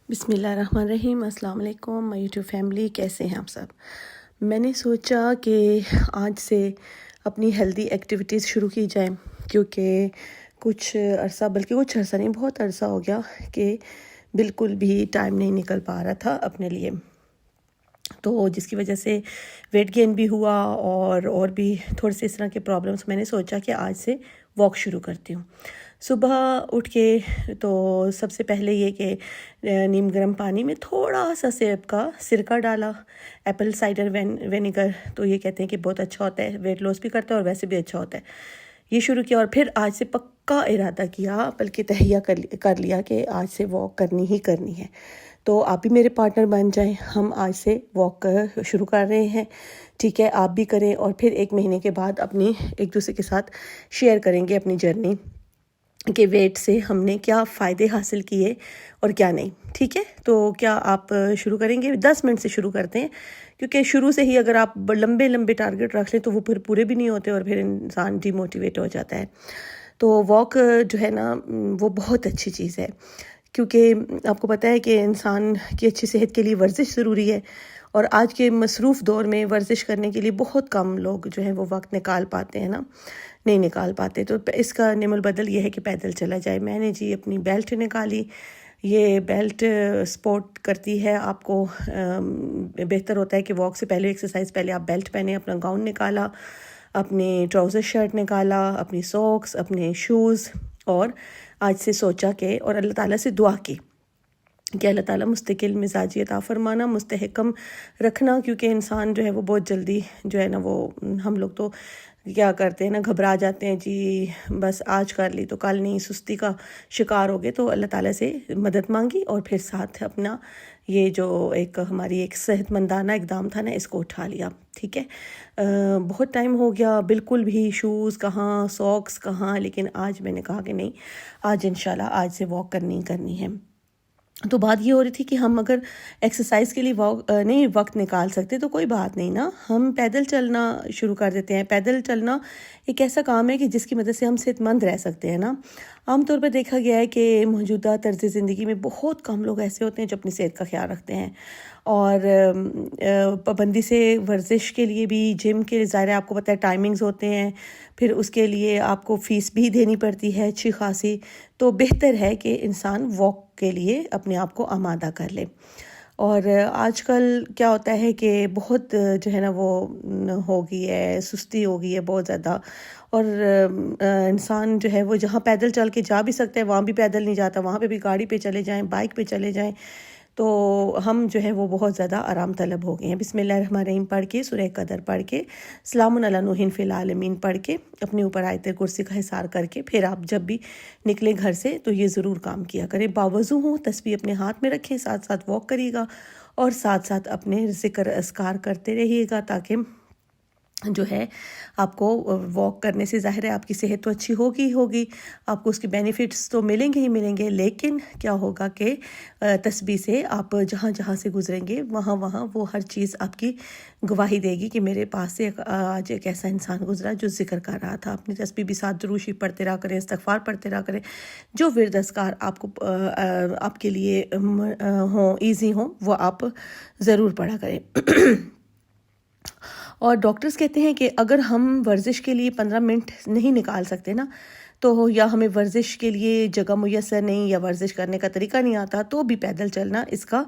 بسم اللہ الرحمن الرحیم۔ السلام علیکم مائی یوٹیوب فیملی، کیسے ہیں آپ سب؟ میں نے سوچا کہ آج سے اپنی ہیلدی ایکٹیویٹیز شروع کی جائیں، کیونکہ کچھ عرصہ نہیں، بہت عرصہ ہو گیا کہ بالکل بھی ٹائم نہیں نکل پا رہا تھا اپنے لیے، تو جس کی وجہ سے ویٹ گین بھی ہوا اور بھی تھوڑے سے اس طرح کے پرابلمس۔ میں نے سوچا کہ آج سے واک شروع کرتی ہوں۔ صبح اٹھ کے تو سب سے پہلے یہ کہ نیم گرم پانی میں تھوڑا سا سیب کا سرکہ ڈالا، ایپل سائڈر وینیگر، تو یہ کہتے ہیں کہ بہت اچھا ہوتا ہے، ویٹ لاس بھی کرتا ہے اور ویسے بھی اچھا ہوتا ہے۔ یہ شروع کیا اور پھر آج سے پکا ارادہ کیا، بلکہ تہیہ کر لیا کہ آج سے واک کرنی ہی کرنی ہے۔ تو آپ بھی میرے پارٹنر بن جائیں، ہم آج سے واک شروع کر رہے ہیں، ٹھیک ہے؟ آپ بھی کریں اور پھر 1 مہینے کے بعد اپنی ایک دوسرے کے ساتھ شیئر کریں گے اپنی جرنی کہ ویٹ سے ہم نے کیا فائدے حاصل کیے اور کیا نہیں، ٹھیک ہے؟ تو کیا آپ شروع کریں گے؟ 10 منٹ سے شروع کرتے ہیں، کیونکہ شروع سے ہی اگر آپ لمبے ٹارگٹ رکھ لیں تو وہ پھر پورے بھی نہیں ہوتے اور پھر انسان ڈی موٹیویٹ ہو جاتا ہے۔ تو واک جو ہے نا وہ بہت اچھی چیز ہے، کیونکہ آپ کو پتہ ہے کہ انسان کی اچھی صحت کے لیے ورزش ضروری ہے، اور آج کے مصروف دور میں ورزش کرنے کے لیے بہت کم لوگ جو ہیں وہ وقت نکال پاتے ہیں نا، نہیں نکال پاتے۔ تو اس کا نعم البدل یہ ہے کہ پیدل چلا جائے۔ میں نے جی اپنی بیلٹ نکالی، یہ بیلٹ سپورٹ کرتی ہے آپ کو، بہتر ہوتا ہے کہ واک سے پہلے ایکسرسائز پہلے آپ بیلٹ پہنے، اپنا گاؤن نکالا، اپنے ٹراؤزر شرٹ نکالا، اپنی ساکس، اپنے شوز، اور آج سے سوچا کہ اور اللہ تعالیٰ سے دعا کی کہ اللہ تعالیٰ مستقل مزاجی عطا فرمانا، مستحکم رکھنا، کیونکہ انسان جو ہے وہ بہت جلدی جو ہے نا وہ ہم لوگ تو کیا کرتے ہیں نا، گھبرا جاتے ہیں، جی بس آج کر لی تو کل نہیں، سستی کا شکار ہو گئے۔ تو اللہ تعالیٰ سے مدد مانگی اور پھر ساتھ اپنا یہ جو ہماری ایک صحت مندانہ اقدام تھا نا، اس کو اٹھا لیا، ٹھیک ہے؟ بہت ٹائم ہو گیا، بالکل بھی شوز کہاں، ساکس کہاں، لیکن آج میں نے کہا کہ نہیں، آج انشاءاللہ آج سے واک کرنی ہے۔ تو بات یہ ہو رہی تھی کہ ہم اگر ایکسرسائز کے لیے نہیں وقت نکال سکتے تو کوئی بات نہیں نا، ہم پیدل چلنا شروع کر دیتے ہیں۔ پیدل چلنا ایک ایسا کام ہے کہ جس کی مدد سے ہم صحت مند رہ سکتے ہیں نا۔ عام طور پر دیکھا گیا ہے کہ موجودہ طرز زندگی میں بہت کم لوگ ایسے ہوتے ہیں جو اپنی صحت کا خیال رکھتے ہیں، اور پابندی سے ورزش کے لیے بھی، جم کے ظاہر ہے آپ کو پتہ ہے ٹائمنگز ہوتے ہیں، پھر اس کے لیے آپ کو فیس بھی دینی پڑتی ہے اچھی خاصی، تو بہتر ہے کہ انسان واک کے لیے اپنے آپ کو آمادہ کر لے۔ اور آج کل کیا ہوتا ہے کہ بہت جو ہے نا وہ ہو گئی ہے، سستی ہو گئی ہے بہت زیادہ، اور انسان جو ہے وہ جہاں پیدل چل کے جا بھی سکتا ہے وہاں بھی پیدل نہیں جاتا، وہاں پہ بھی گاڑی پہ چلے جائیں، بائک پہ چلے جائیں، تو ہم جو ہے وہ بہت زیادہ آرام طلب ہو گئے ہیں۔ بسم اللہ الرحمن الرحیم پڑھ کے، سورہ قدر پڑھ کے، سلام علی نوح فی العالمین پڑھ کے، اپنے اوپر آیت کرسی کا حصار کر کے، پھر آپ جب بھی نکلیں گھر سے تو یہ ضرور کام کیا کریں۔ باوضو ہوں، تسبیح اپنے ہاتھ میں رکھیں، ساتھ ساتھ واک کریے گا اور ساتھ ساتھ اپنے ذکر اذکار کرتے رہیے گا، تاکہ جو ہے آپ کو واک کرنے سے ظاہر ہے آپ کی صحت تو اچھی ہوگی، آپ کو اس کے بینیفٹس تو ملیں گے، لیکن کیا ہوگا کہ تسبیح سے آپ جہاں جہاں سے گزریں گے وہاں وہ ہر چیز آپ کی گواہی دے گی کہ میرے پاس سے آج ایک ایسا انسان گزرا جو ذکر کر رہا تھا۔ اپنی تسبیح بھی ساتھ درود شریف پڑھتے رہا کریں، استغفار پڑھتے رہا کریں، جو ورد اذکار آپ کے لیے ایزی ہوں وہ آپ ضرور پڑھا کریں۔ اور ڈاکٹرز کہتے ہیں کہ اگر ہم ورزش کے لیے 15 منٹ نہیں نکال سکتے نا، تو یا ہمیں ورزش کے لیے جگہ میسر نہیں، یا ورزش کرنے کا طریقہ نہیں آتا، تو بھی پیدل چلنا اس کا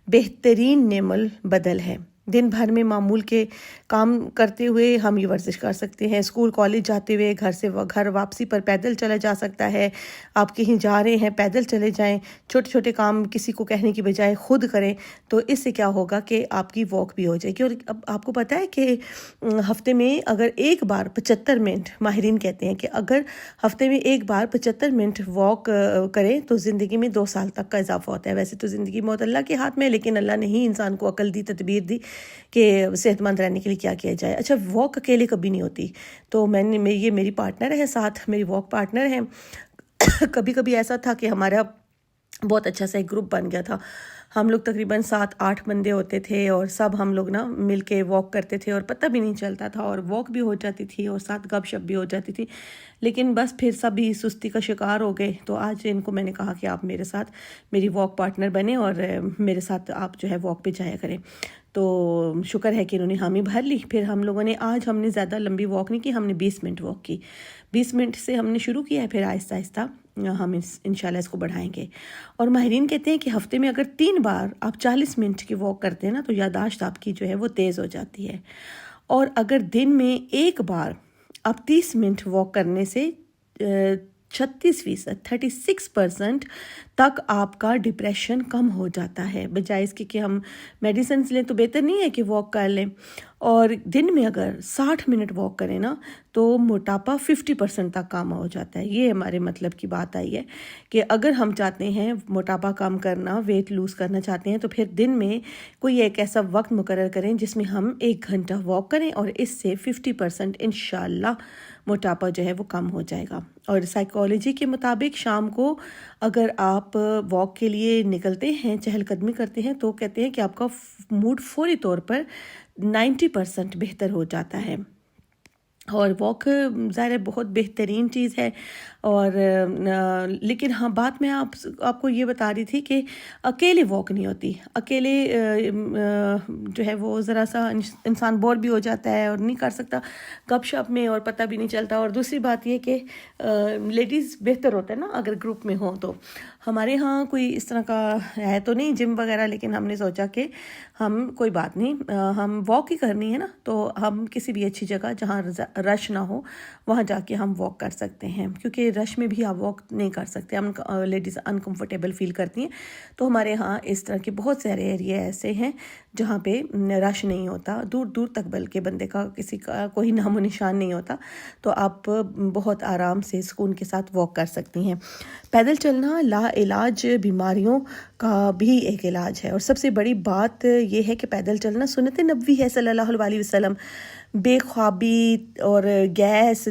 بہترین نعم البدل ہے۔ دن بھر میں معمول کے کام کرتے ہوئے ہم یہ ورزش کر سکتے ہیں، اسکول کالج جاتے ہوئے، گھر واپسی پر پیدل چلا جا سکتا ہے، آپ کہیں جا رہے ہیں پیدل چلے جائیں، چھوٹے کام کسی کو کہنے کی بجائے خود کریں، تو اس سے کیا ہوگا کہ آپ کی واک بھی ہو جائے گی۔ اور اب آپ کو پتہ ہے کہ ہفتے میں اگر ایک بار 75 منٹ، ماہرین کہتے ہیں کہ اگر ہفتے میں ایک بار 75 منٹ واک کریں تو زندگی میں 2 سال تک کا اضافہ ہوتا ہے۔ ویسے تو زندگی موت اللہ کے ہاتھ میں، لیکن اللہ نے ہی انسان کو عقل دی، تدبیر دی کہ صحت مند رہنے کے لیے کیا کیا جائے۔ اچھا، واک اکیلے کبھی نہیں ہوتی، تو یہ میری پارٹنر ہے، ساتھ میری واک پارٹنر ہیں۔ کبھی ایسا تھا کہ ہمارا بہت اچھا سا ایک گروپ بن گیا تھا. ہم لوگ تقریباً 7-8 بندے ہوتے تھے اور سب ہم لوگ نا مل کے واک کرتے تھے اور پتہ بھی نہیں چلتا تھا اور واک بھی ہو جاتی تھی اور ساتھ گپ شپ بھی ہو جاتی تھی. لیکن بس پھر سبھی سستی کا شکار ہو گئے. تو آج ان کو میں نے کہا کہ آپ میرے ساتھ میری واک پارٹنر بنیں اور میرے ساتھ آپ جو ہے واک پہ جایا کریں. تو شکر ہے کہ انہوں نے حامی بھر لی. پھر ہم لوگوں نے آج ہم نے زیادہ لمبی واک نہیں کی, ہم نے 20 منٹ واک کی. 20 منٹ سے ہم نے شروع کیا ہے, پھر آہستہ آہستہ ہم انشاءاللہ اس کو بڑھائیں گے. اور ماہرین کہتے ہیں کہ ہفتے میں اگر 3 بار آپ 40 منٹ کی واک کرتے ہیں نا تو یادداشت آپ کی جو ہے وہ تیز ہو جاتی ہے. اور اگر دن میں 1 بار آپ 30 منٹ واک کرنے سے 36% 36% تک آپ کا ڈپریشن کم ہو جاتا ہے. بجائے اس کے کہ ہم میڈیسنز لیں تو بہتر نہیں ہے کہ واک کر لیں. اور دن میں اگر 60 منٹ واک کریں نا تو موٹاپا 50% تک کم ہو جاتا ہے. یہ ہمارے مطلب کی بات آئی ہے کہ اگر ہم چاہتے ہیں موٹاپا کم کرنا, ویٹ لوز کرنا چاہتے ہیں, تو پھر دن میں کوئی ایک ایسا وقت مقرر کریں جس میں ہم 1 گھنٹہ واک کریں اور اس سے 50% انشاءاللہ موٹاپا جو ہے وہ کم ہو جائے گا. اور سائیکالوجی کے مطابق شام کو اگر آپ واک کے لیے نکلتے ہیں, چہل قدمی کرتے ہیں, تو کہتے ہیں کہ آپ کا موڈ فوری طور پر 90% بہتر ہو جاتا ہے. اور واک ظاہر ہے بہت بہترین چیز ہے. اور لیکن ہاں بات میں آپ کو یہ بتا رہی تھی کہ اکیلے واک نہیں ہوتی. اکیلے جو ہے وہ ذرا سا انسان بور بھی ہو جاتا ہے اور نہیں کر سکتا گپ شپ میں, اور پتہ بھی نہیں چلتا. اور دوسری بات یہ کہ لیڈیز بہتر ہوتا ہے نا اگر گروپ میں ہوں. تو ہمارے ہاں کوئی اس طرح کا ہے تو نہیں جم وغیرہ, لیکن ہم نے سوچا کہ ہم کوئی بات نہیں, ہم واک ہی کرنی ہے نا, تو ہم کسی بھی اچھی جگہ جہاں رش نہ ہو وہاں جا کے ہم واک کر سکتے ہیں. کیونکہ رش میں بھی آپ واک نہیں کر سکتے, ہم لیڈیز انکمفرٹیبل فیل کرتی ہیں. تو ہمارے ہاں اس طرح کے بہت سارے ایریا ایسے ہیں جہاں پہ رش نہیں ہوتا دور دور تک, بلکہ بندے کا کسی کا کوئی نام و نشان نہیں ہوتا. تو آپ بہت آرام سے سکون کے ساتھ واک کر سکتی ہیں. پیدل چلنا لا علاج بیماریوں کا بھی ایک علاج ہے. اور سب سے بڑی بات یہ ہے کہ پیدل چلنا سنت نبوی ہے صلی اللہ علیہ وسلم. بے خوابی اور گیس,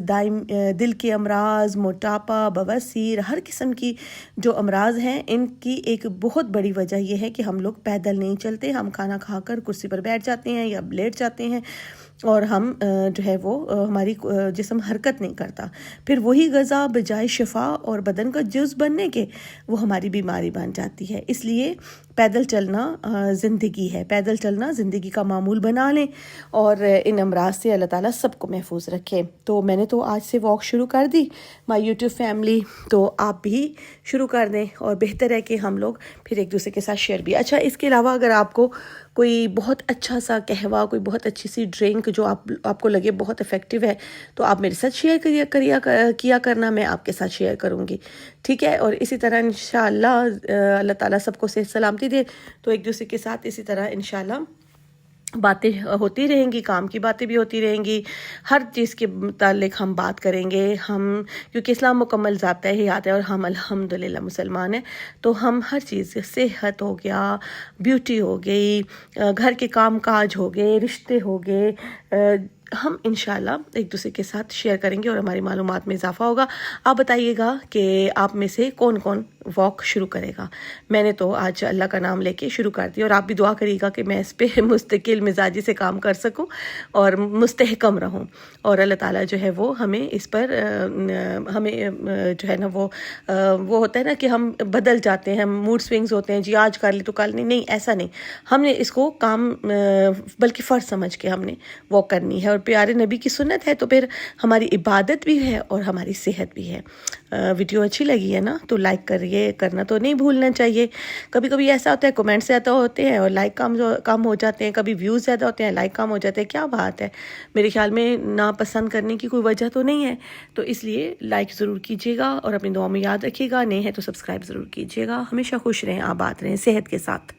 دل کے امراض, موٹاپا, بواسیر, ہر قسم کی جو امراض ہیں ان کی ایک بہت بڑی وجہ یہ ہے کہ ہم لوگ پیدل نہیں چلتے. ہم کھانا کھا کر کرسی پر بیٹھ جاتے ہیں یا لیٹ جاتے ہیں اور ہم جو ہے وہ ہماری جسم حرکت نہیں کرتا. پھر وہی غذا بجائے شفا اور بدن کا جز بننے کے وہ ہماری بیماری بن جاتی ہے. اس لیے پیدل چلنا زندگی ہے. پیدل چلنا زندگی کا معمول بنا لیں اور ان امراض سے اللہ تعالیٰ سب کو محفوظ رکھے. تو میں نے تو آج سے واک شروع کر دی مائی یوٹیوب فیملی, تو آپ بھی شروع کر دیں. اور بہتر ہے کہ ہم لوگ پھر ایک دوسرے کے ساتھ شیئر بھی. اچھا, اس کے علاوہ اگر آپ کو کوئی بہت اچھا سا قہوہ, کوئی بہت اچھی سی ڈرنک جو آپ کو لگے بہت افیکٹو ہے, تو آپ میرے ساتھ شیئر کیا کرنا, میں آپ کے ساتھ شیئر کروں گی, ٹھیک ہے. اور اسی طرح انشاءاللہ اللہ تعالیٰ سب کو صحت سلامتی دے. تو ایک دوسرے کے ساتھ اسی طرح انشاءاللہ باتیں ہوتی رہیں گی, کام کی باتیں بھی ہوتی رہیں گی, ہر چیز کے متعلق ہم بات کریں گے. ہم کیونکہ اسلام مکمل ذابطہ ہی آتا ہے اور ہم الحمدللہ مسلمان ہیں, تو ہم ہر چیز, صحت ہو گیا, بیوٹی ہو گئی, گھر کے کام کاج ہو گئے, رشتے ہو گئے, ہم انشاءاللہ ایک دوسرے کے ساتھ شیئر کریں گے اور ہماری معلومات میں اضافہ ہوگا. آپ بتائیے گا کہ آپ میں سے کون کون واک شروع کرے گا. میں نے تو آج اللہ کا نام لے کے شروع کر دی, اور آپ بھی دعا کریے گا کہ میں اس پہ مستقل مزاجی سے کام کر سکوں اور مستحکم رہوں. اور اللہ تعالیٰ جو ہے وہ ہمیں اس پر ہمیں جو ہے نا وہ ہوتا ہے نا کہ ہم بدل جاتے ہیں, ہم موڈ سوئنگز ہوتے ہیں, جی آج کر لی تو کل نہیں, ایسا نہیں. ہم نے اس کو کام بلکہ فرض سمجھ کے ہم نے واک کرنی ہے. اور پیارے نبی کی سنت ہے تو پھر ہماری عبادت بھی ہے اور ہماری صحت بھی ہے. ویڈیو اچھی لگی ہے نا تو لائک کرنا تو نہیں بھولنا چاہیے. کبھی کبھی ایسا ہوتا ہے کمنٹ زیادہ ہوتے ہیں اور لائک کم ہو جاتے ہیں, کبھی ویوز زیادہ ہوتے ہیں لائک کم ہو جاتے ہیں. کیا بات ہے, میرے خیال میں ناپسند کرنے کی کوئی وجہ تو نہیں ہے. تو اس لیے لائک ضرور کیجیے گا اور اپنی دعا میں یاد رکھیے گا. نہیں ہے تو سبسکرائب ضرور کیجیے گا. ہمیشہ خوش رہیں, آباد رہیں, صحت کے ساتھ.